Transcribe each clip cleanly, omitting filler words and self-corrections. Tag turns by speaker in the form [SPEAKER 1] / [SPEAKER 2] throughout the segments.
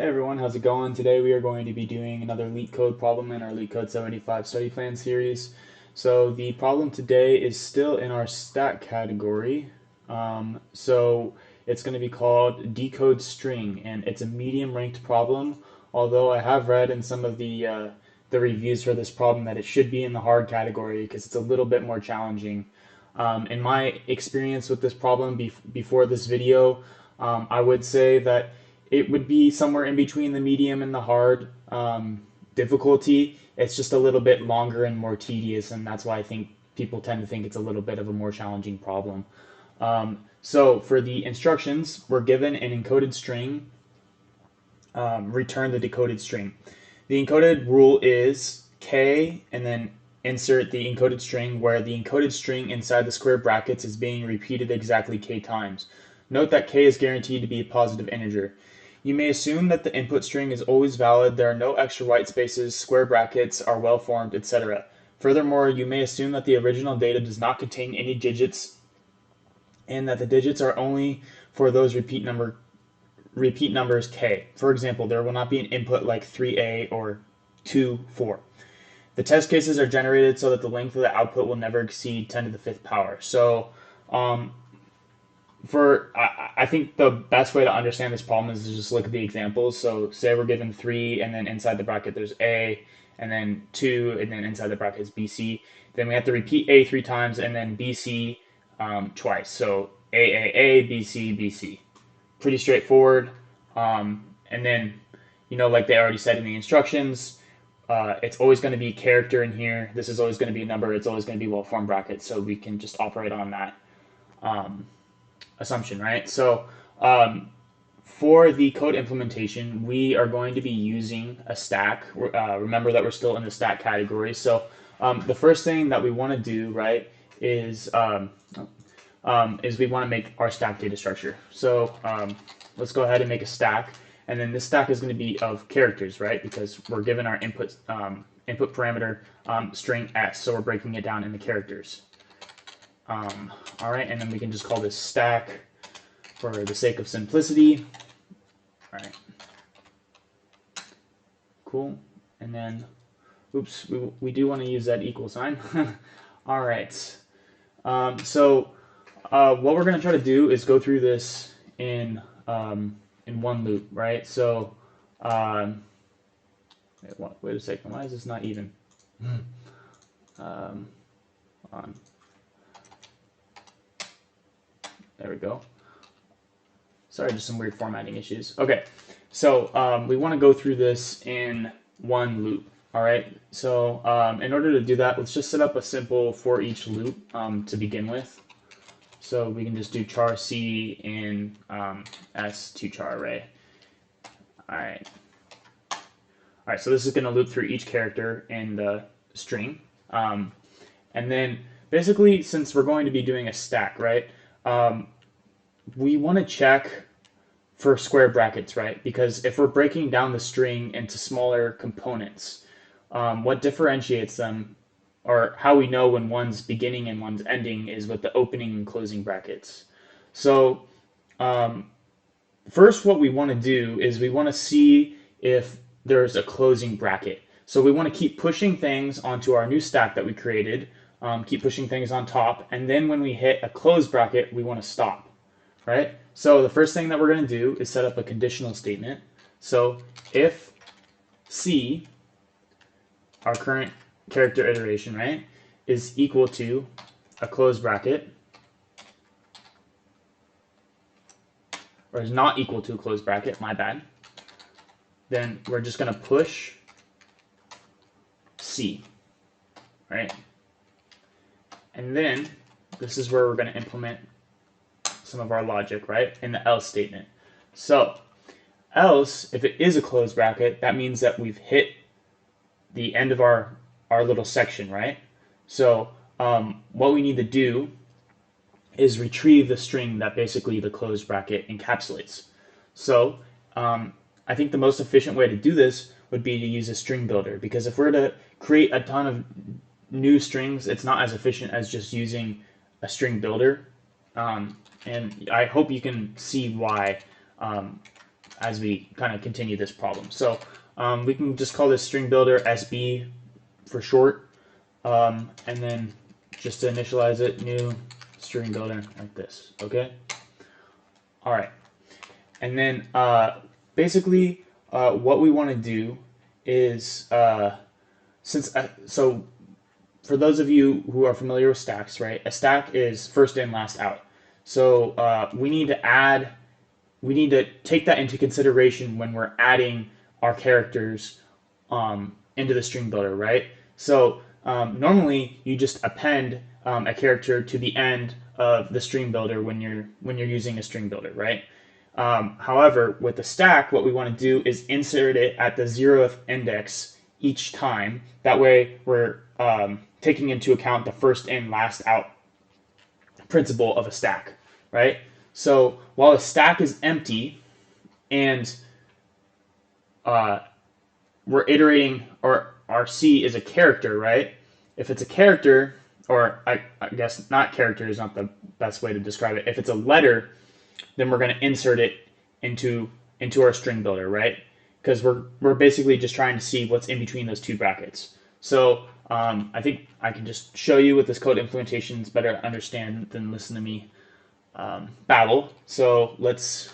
[SPEAKER 1] Hey everyone, how's it going? Today we are going to be doing another LeetCode problem in our LeetCode 75 study plan series. So the problem today is still in our stat category. So it's going to be called Decode String, and it's a medium ranked problem. Although I have read in some of the reviews for this problem that it should be in the hard category because it's a little bit more challenging. In my experience with this problem before this video, I would say that it would be somewhere in between the medium and the hard difficulty. It's just a little bit longer and more tedious, and that's why I think people tend to think it's a little bit of a more challenging problem. So for the instructions, we're given an encoded string, return the decoded string. The encoded rule is k and then insert the encoded string where the encoded string inside the square brackets is being repeated exactly k times. Note that k is guaranteed to be a positive integer. You may assume that the input string is always valid, there are no extra white spaces, square brackets are well formed, etc. Furthermore, you may assume that the original data does not contain any digits and that the digits are only for those repeat numbers k. For example, there will not be an input like 3a or 2, 4. The test cases are generated so that the length of the output will never exceed 10 to the 5th power. So I think the best way to understand this problem is to just look at the examples. So say we're given 3 and then inside the bracket there's a, and then 2 and then inside the bracket is bc. Then we have to repeat a 3 times and then bc twice. So a, bc, bc. Pretty straightforward. And then, like they already said in the instructions, it's always going to be character in here. This is always going to be a number. It's always going to be well-formed brackets. So we can just operate on that assumption, right? So for the code implementation, we are going to be using a stack. Remember that we're still in the stack category. So the first thing that we want to do, right, is we want to make our stack data structure. So let's go ahead and make a stack. And then this stack is going to be of characters, right? Because we're given our input parameter string s, so we're breaking it down into characters. All right, and then we can just call this stack for the sake of simplicity. All right, cool. And then, oops, we do want to use that equal sign. All right. So what we're going to try to do is go through this in one loop, right? So wait a second. Why is this not even? On. There we go. Sorry, just some weird formatting issues. Okay, so we want to go through this in one loop. All right, so in order to do that, let's just set up a simple for each loop to begin with. So we can just do char c in s to char array. All right. All right, so this is going to loop through each character in the string. And then basically, since we're going to be doing a stack, right, we want to check for square brackets, right? Because if we're breaking down the string into smaller components, what differentiates them, or how we know when one's beginning and one's ending, is with the opening and closing brackets. So first what we want to do is we want to see if there's a closing bracket. So we want to keep pushing things onto our new stack that we created, keep pushing things on top, and then when we hit a close bracket, we want to stop, right? So the first thing that we're going to do is set up a conditional statement. So if c, our current character iteration, right, is equal to a close bracket, or is not equal to a close bracket, my bad, then we're just going to push c, right? And then this is where we're going to implement some of our logic, right, in the else statement. So else, if it is a closed bracket, that means that we've hit the end of our little section, right? So what we need to do is retrieve the string that basically the closed bracket encapsulates. So I think the most efficient way to do this would be to use a string builder, because if we're to create a ton of new strings, it's not as efficient as just using a string builder. And I hope you can see why as we kind of continue this problem. So we can just call this string builder SB for short, and then just to initialize it, new string builder like this. Okay. All right. And then basically what we want to do is so for those of you who are familiar with stacks, right? A stack is first in, last out. So we need to take that into consideration when we're adding our characters into the string builder, right? So normally you just append a character to the end of the string builder when you're using a string builder, right? However, with the stack, what we want to do is insert it at the 0th index each time. That way we're taking into account the first in, last out principle of a stack, right? So while a stack is empty and we're iterating, or our C is a character, right? If it's a character, or I guess not character is not the best way to describe it. If it's a letter, then we're going to insert it into our string builder, right? Because we're basically just trying to see what's in between those two brackets. So I think I can just show you with this code implementation. It's better to understand than listen to me babble. So let's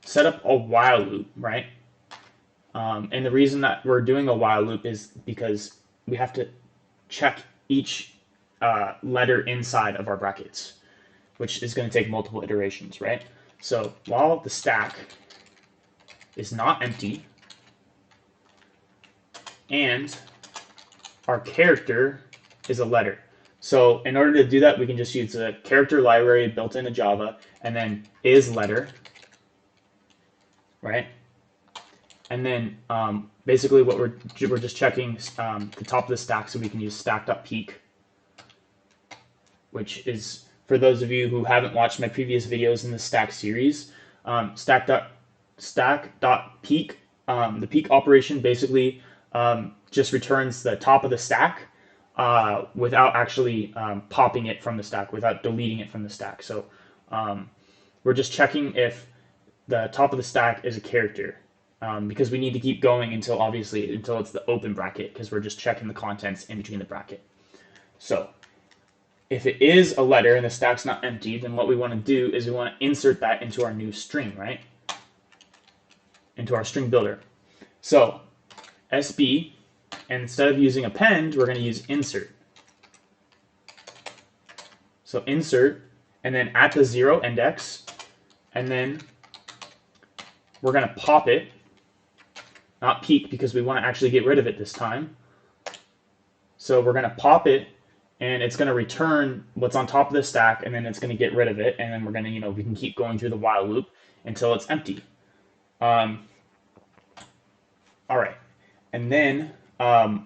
[SPEAKER 1] set up a while loop, right? And the reason that we're doing a while loop is because we have to check each letter inside of our brackets, which is going to take multiple iterations, right? So while the stack is not empty and our character is a letter. So in order to do that, we can just use the character library built into Java, and then is letter, right? And then basically what we're just checking the top of the stack, so we can use stack.peak, which is, for those of you who haven't watched my previous videos in the stack series, stack.peak, the peak operation basically just returns the top of the stack without actually popping it from the stack, without deleting it from the stack. So we're just checking if the top of the stack is a character, because we need to keep going until it's the open bracket, because we're just checking the contents in between the bracket. So if it is a letter and the stack's not empty, then what we want to do is we want to insert that into our new string, right? Into our string builder. So SB, and instead of using append, we're going to use insert. So insert, and then at the 0 index, and then we're going to pop it, not peak, because we want to actually get rid of it this time. So we're going to pop it, and it's going to return what's on top of the stack, and then it's going to get rid of it, and then we're going to, we can keep going through the while loop until it's empty. All right, and then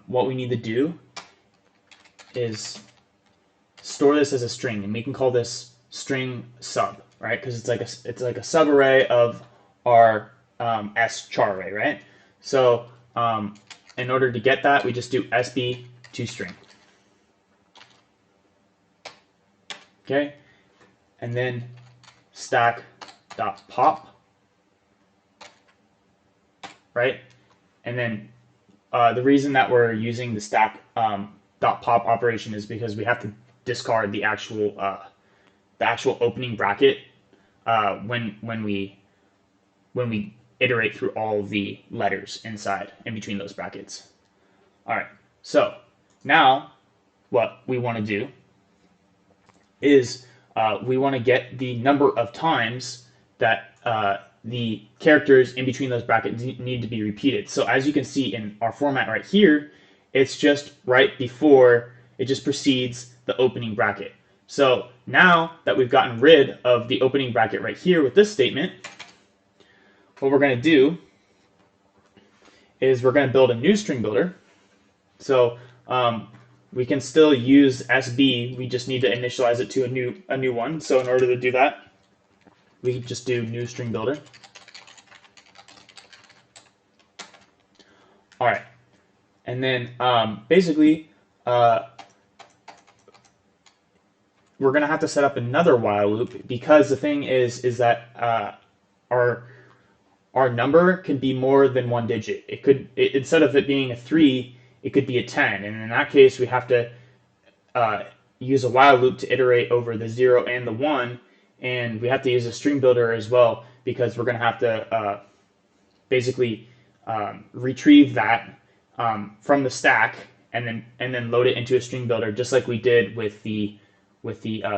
[SPEAKER 1] what we need to do is store this as a string, and we can call this string sub, right? Because it's like a subarray of our S char array, right? So in order to get that, we just do SB to string. Okay, and then stack.pop, right? And then the reason that we're using the stack.pop operation is because we have to discard the actual opening bracket when we iterate through all the letters in between those brackets. All right, so now what we want to do is we want to get the number of times that the characters in between those brackets need to be repeated. So as you can see in our format right here, it's just right before, it just precedes the opening bracket. So now that we've gotten rid of the opening bracket right here with this statement, what we're going to do is we're going to build a new string builder. So we can still use SB, we just need to initialize it to a new one. So in order to do that, we just do new string builder. All right, and then basically we're going to have to set up another while loop, because the thing is that our our number can be more than one digit. It could, instead of it being a 3, it could be a 10. And in that case, we have to use a while loop to iterate over the 0 and the 1. And we have to use a string builder as well, because we're going to have to basically retrieve that from the stack and then load it into a string builder, just like we did with the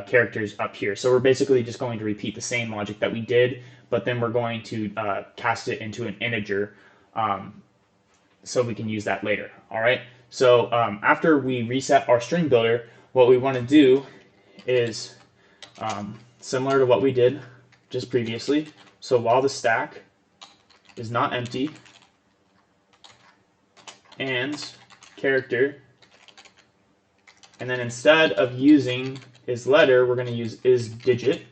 [SPEAKER 1] characters up here. So we're basically just going to repeat the same logic that we did, but then we're going to cast it into an integer so we can use that later. All right. So after we reset our string builder, what we want to do is similar to what we did just previously. So while the stack is not empty, and character, and then instead of using is letter, we're going to use is digit,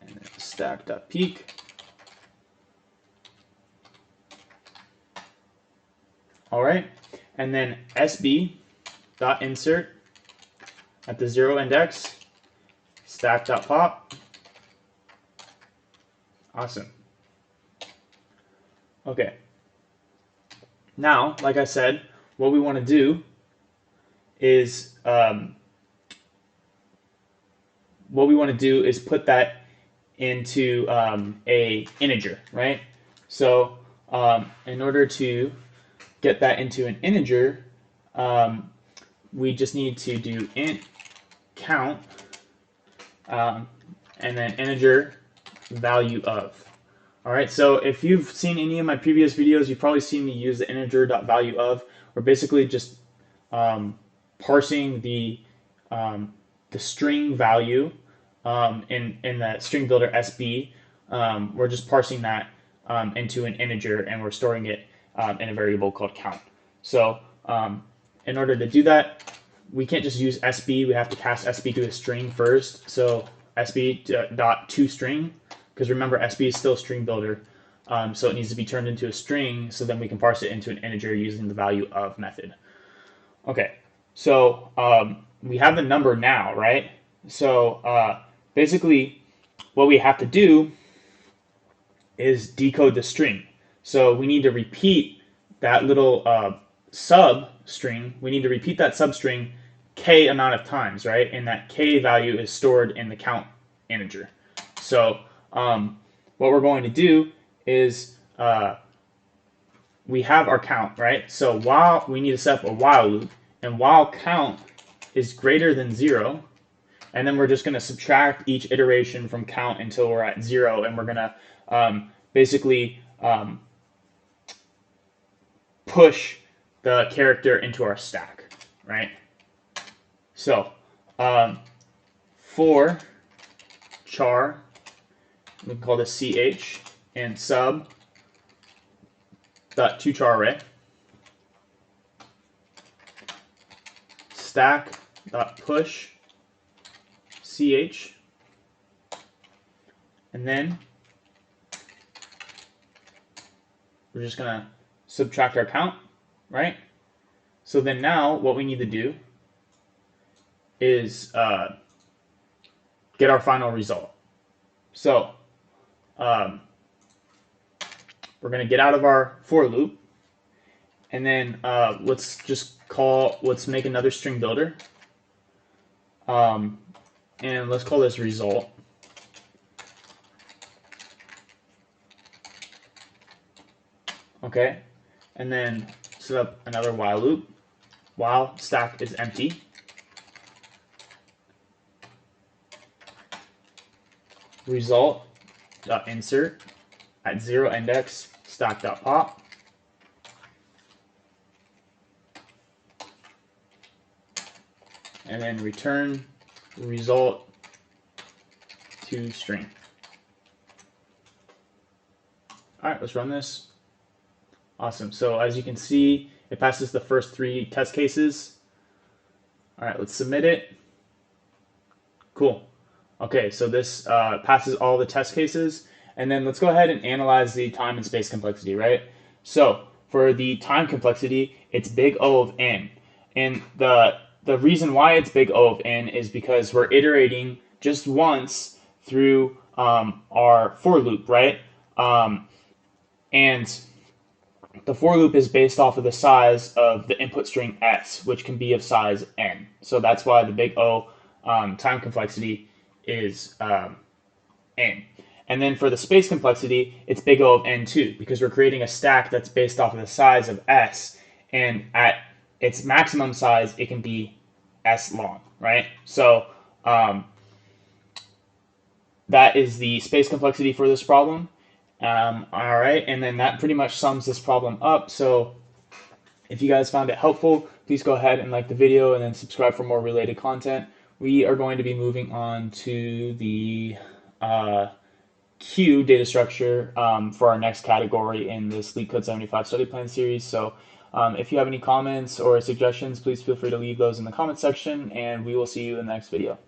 [SPEAKER 1] and then stack.peak. All right, and then sb.insert at the 0 index, stack.pop. Awesome. Okay. Now, like I said, what we want to do is put that into a integer, right? So in order to get that into an integer, we just need to do int count and then integer value of. All right, so if you've seen any of my previous videos, you've probably seen me use the integer.value of. We're basically just parsing the string value in the string builder SB. We're just parsing that into an integer, and we're storing it in a variable called count. So in order to do that, we can't just use SB. We have to pass SB to a string first. So SB.toString. Because remember, SB is still a string builder, so it needs to be turned into a string, so then we can parse it into an integer using the value of method. Okay, so we have the number now, right? So basically, what we have to do is decode the string. So we need to repeat that little substring. We need to repeat that substring k amount of times, right? And that k value is stored in the count integer. So what we're going to do is we have our count, right? So while we need to set up a while loop, and while count is greater than 0, and then we're just going to subtract each iteration from count until we're at 0, and we're going to basically push the character into our stack, right? So for char, we can call this ch, and sub dot toChar array, stack dot push ch, and then we're just gonna subtract our count, right? So then now what we need to do is get our final result. So we're going to get out of our for loop, and then let's make another string builder, and let's call this result. Okay, and then set up another while loop while stack is empty. Result.insert at 0 index stack.pop. And then return result to string. All right, let's run this. Awesome. So as you can see, it passes the first 3 test cases. All right, let's submit it. Cool. Okay, so this passes all the test cases, and then let's go ahead and analyze the time and space complexity, right? So for the time complexity, it's big O of n, and the reason why it's big O of n is because we're iterating just once through our for loop, right? And the for loop is based off of the size of the input string s, which can be of size n. So that's why the big O time complexity is n. And then for the space complexity, it's big O of n2, because we're creating a stack that's based off of the size of s, and at its maximum size, it can be s long, right? So that is the space complexity for this problem. All right, and then that pretty much sums this problem up. So if you guys found it helpful, please go ahead and like the video and then subscribe for more related content. We are going to be moving on to the Q data structure for our next category in this LeetCode 75 study plan series. So if you have any comments or suggestions, please feel free to leave those in the comment section, and we will see you in the next video.